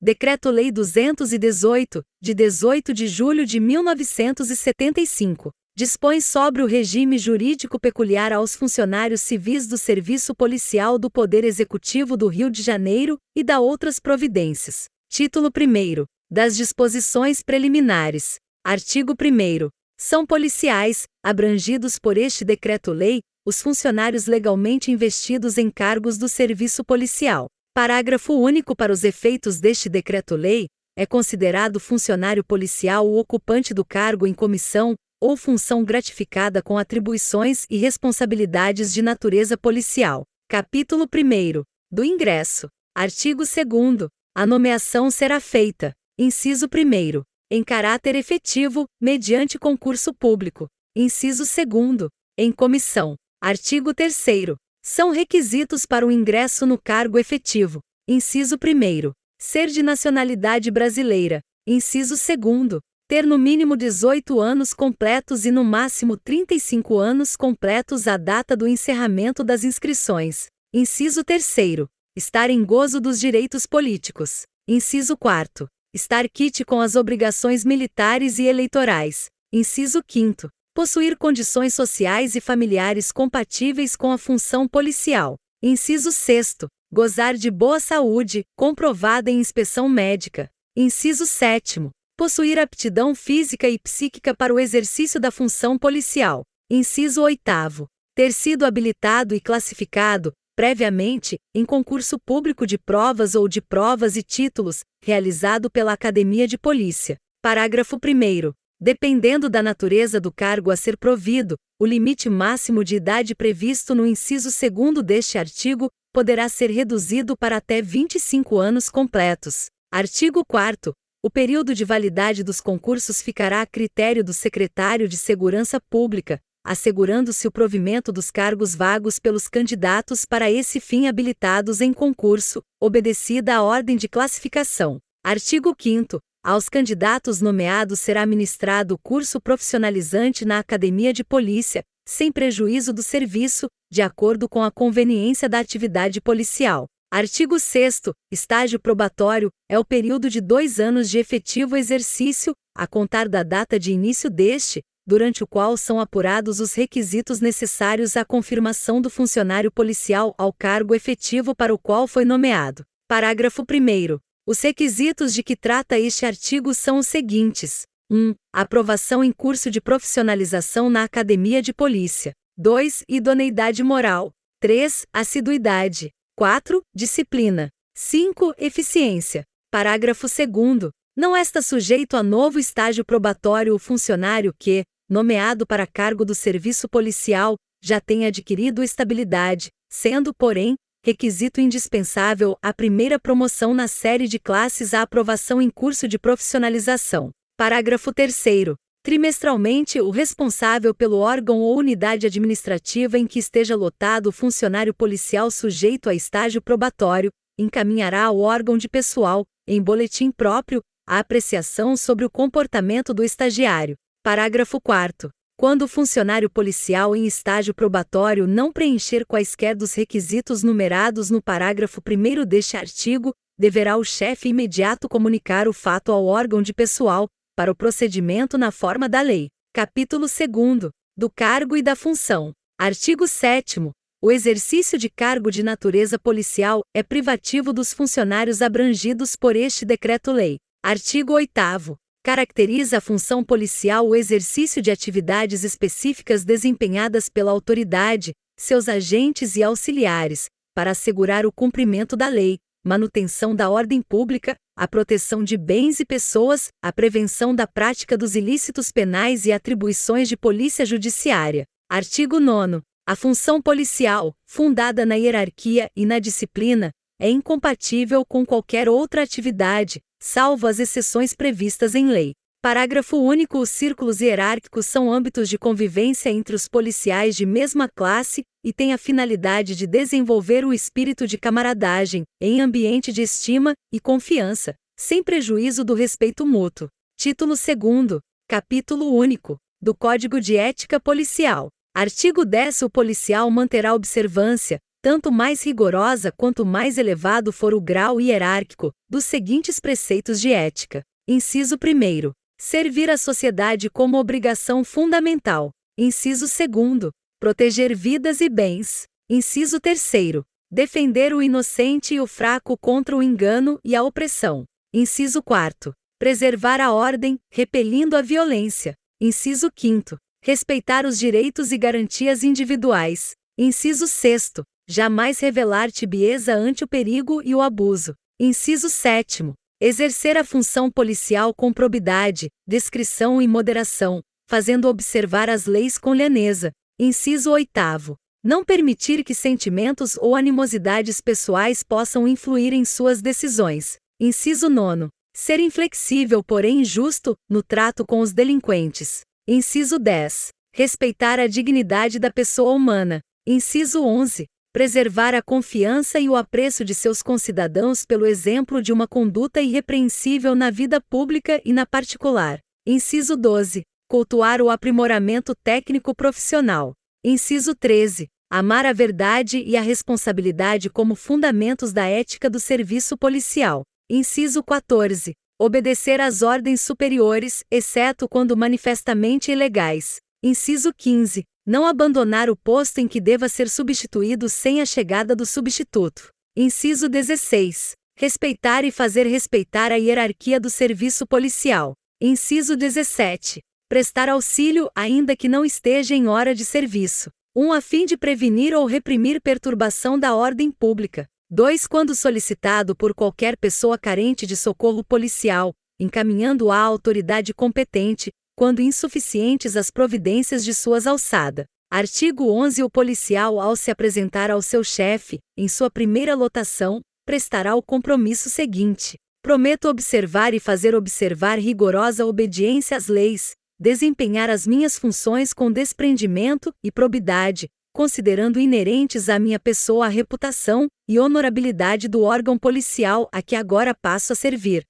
Decreto-Lei 218, de 18 de julho de 1975, dispõe sobre o regime jurídico peculiar aos funcionários civis do Serviço Policial do Poder Executivo do Rio de Janeiro e dá outras providências. Título 1º. Das disposições preliminares. Artigo 1º. São policiais, abrangidos por este decreto-lei, os funcionários legalmente investidos em cargos do serviço policial. Parágrafo único. Para os efeitos deste decreto-lei, é considerado funcionário policial o ocupante do cargo em comissão ou função gratificada com atribuições e responsabilidades de natureza policial. Capítulo 1º. Do ingresso. Artigo 2º. A nomeação será feita, inciso 1º, em caráter efetivo, mediante concurso público. Inciso 2º. Em comissão. Artigo 3º. São requisitos para o ingresso no cargo efetivo. Inciso 1º. Ser de nacionalidade brasileira. Inciso 2º. Ter no mínimo 18 anos completos e no máximo 35 anos completos à data do encerramento das inscrições. Inciso 3º. Estar em gozo dos direitos políticos. Inciso 4º. Estar quite com as obrigações militares e eleitorais. Inciso 5º. Possuir condições sociais e familiares compatíveis com a função policial. Inciso 6º. Gozar de boa saúde, comprovada em inspeção médica. Inciso 7º. Possuir aptidão física e psíquica para o exercício da função policial. Inciso 8º. Ter sido habilitado e classificado, previamente, em concurso público de provas ou de provas e títulos, realizado pela Academia de Polícia. Parágrafo 1º. Dependendo da natureza do cargo a ser provido, o limite máximo de idade previsto no inciso 2º deste artigo poderá ser reduzido para até 25 anos completos. Artigo 4º. O período de validade dos concursos ficará a critério do Secretário de Segurança Pública, assegurando-se o provimento dos cargos vagos pelos candidatos para esse fim habilitados em concurso, obedecida a ordem de classificação. Artigo 5º. Aos candidatos nomeados será ministrado o curso profissionalizante na Academia de Polícia, sem prejuízo do serviço, de acordo com a conveniência da atividade policial. Artigo 6º. Estágio probatório é o período de 2 anos de efetivo exercício, a contar da data de início deste, durante o qual são apurados os requisitos necessários à confirmação do funcionário policial ao cargo efetivo para o qual foi nomeado. Parágrafo 1º. Os requisitos de que trata este artigo são os seguintes: 1. Aprovação em curso de profissionalização na Academia de Polícia. 2. Idoneidade moral. 3. Assiduidade. 4. Disciplina. 5. Eficiência. Parágrafo 2º. Não está sujeito a novo estágio probatório o funcionário que, nomeado para cargo do serviço policial, já tenha adquirido estabilidade, sendo, porém, requisito indispensável a primeira promoção na série de classes à aprovação em curso de profissionalização. Parágrafo 3º. Trimestralmente, o responsável pelo órgão ou unidade administrativa em que esteja lotado o funcionário policial sujeito a estágio probatório, encaminhará ao órgão de pessoal, em boletim próprio, a apreciação sobre o comportamento do estagiário. Parágrafo 4º. Quando o funcionário policial em estágio probatório não preencher quaisquer dos requisitos numerados no parágrafo 1º deste artigo, deverá o chefe imediato comunicar o fato ao órgão de pessoal, para o procedimento na forma da lei. Capítulo 2º. Do cargo e da função. Artigo 7º. O exercício de cargo de natureza policial é privativo dos funcionários abrangidos por este decreto-lei. Artigo 8º. Caracteriza a função policial o exercício de atividades específicas desempenhadas pela autoridade, seus agentes e auxiliares, para assegurar o cumprimento da lei, manutenção da ordem pública, a proteção de bens e pessoas, a prevenção da prática dos ilícitos penais e atribuições de polícia judiciária. Artigo 9º. A função policial, fundada na hierarquia e na disciplina, é incompatível com qualquer outra atividade, salvo as exceções previstas em lei. Parágrafo único. Os círculos hierárquicos são âmbitos de convivência entre os policiais de mesma classe e têm a finalidade de desenvolver o espírito de camaradagem, em ambiente de estima e confiança, sem prejuízo do respeito mútuo. Título 2º. Capítulo único. Do Código de Ética Policial. Artigo 10. O policial manterá observância, tanto mais rigorosa quanto mais elevado for o grau hierárquico dos seguintes preceitos de ética. Inciso 1. Servir a sociedade como obrigação fundamental. Inciso 2. Proteger vidas e bens. Inciso 3. Defender o inocente e o fraco contra o engano e a opressão. Inciso 4. Preservar a ordem, repelindo a violência. Inciso 5. Respeitar os direitos e garantias individuais. Inciso 6. Jamais revelar tibieza ante o perigo e o abuso. Inciso 7. Exercer a função policial com probidade, discrição e moderação, fazendo observar as leis com lhaneza. Inciso 8. Não permitir que sentimentos ou animosidades pessoais possam influir em suas decisões. Inciso 9. Ser inflexível, porém justo, no trato com os delinquentes. Inciso 10. Respeitar a dignidade da pessoa humana. Inciso 11. Preservar a confiança e o apreço de seus concidadãos pelo exemplo de uma conduta irrepreensível na vida pública e na particular. Inciso 12. Cultuar o aprimoramento técnico profissional. Inciso 13. Amar a verdade e a responsabilidade como fundamentos da ética do serviço policial. Inciso 14. Obedecer às ordens superiores, exceto quando manifestamente ilegais. Inciso 15. Não abandonar o posto em que deva ser substituído sem a chegada do substituto. Inciso 16. Respeitar e fazer respeitar a hierarquia do serviço policial. Inciso 17. Prestar auxílio ainda que não esteja em hora de serviço. 1. A fim de prevenir ou reprimir perturbação da ordem pública. 2. Quando solicitado por qualquer pessoa carente de socorro policial, encaminhando-a à autoridade competente, quando insuficientes as providências de suas alçada. Artigo 11. O policial, ao se apresentar ao seu chefe, em sua primeira lotação, prestará o compromisso seguinte: prometo observar e fazer observar rigorosa obediência às leis, desempenhar as minhas funções com desprendimento e probidade, considerando inerentes à minha pessoa a reputação e honorabilidade do órgão policial a que agora passo a servir.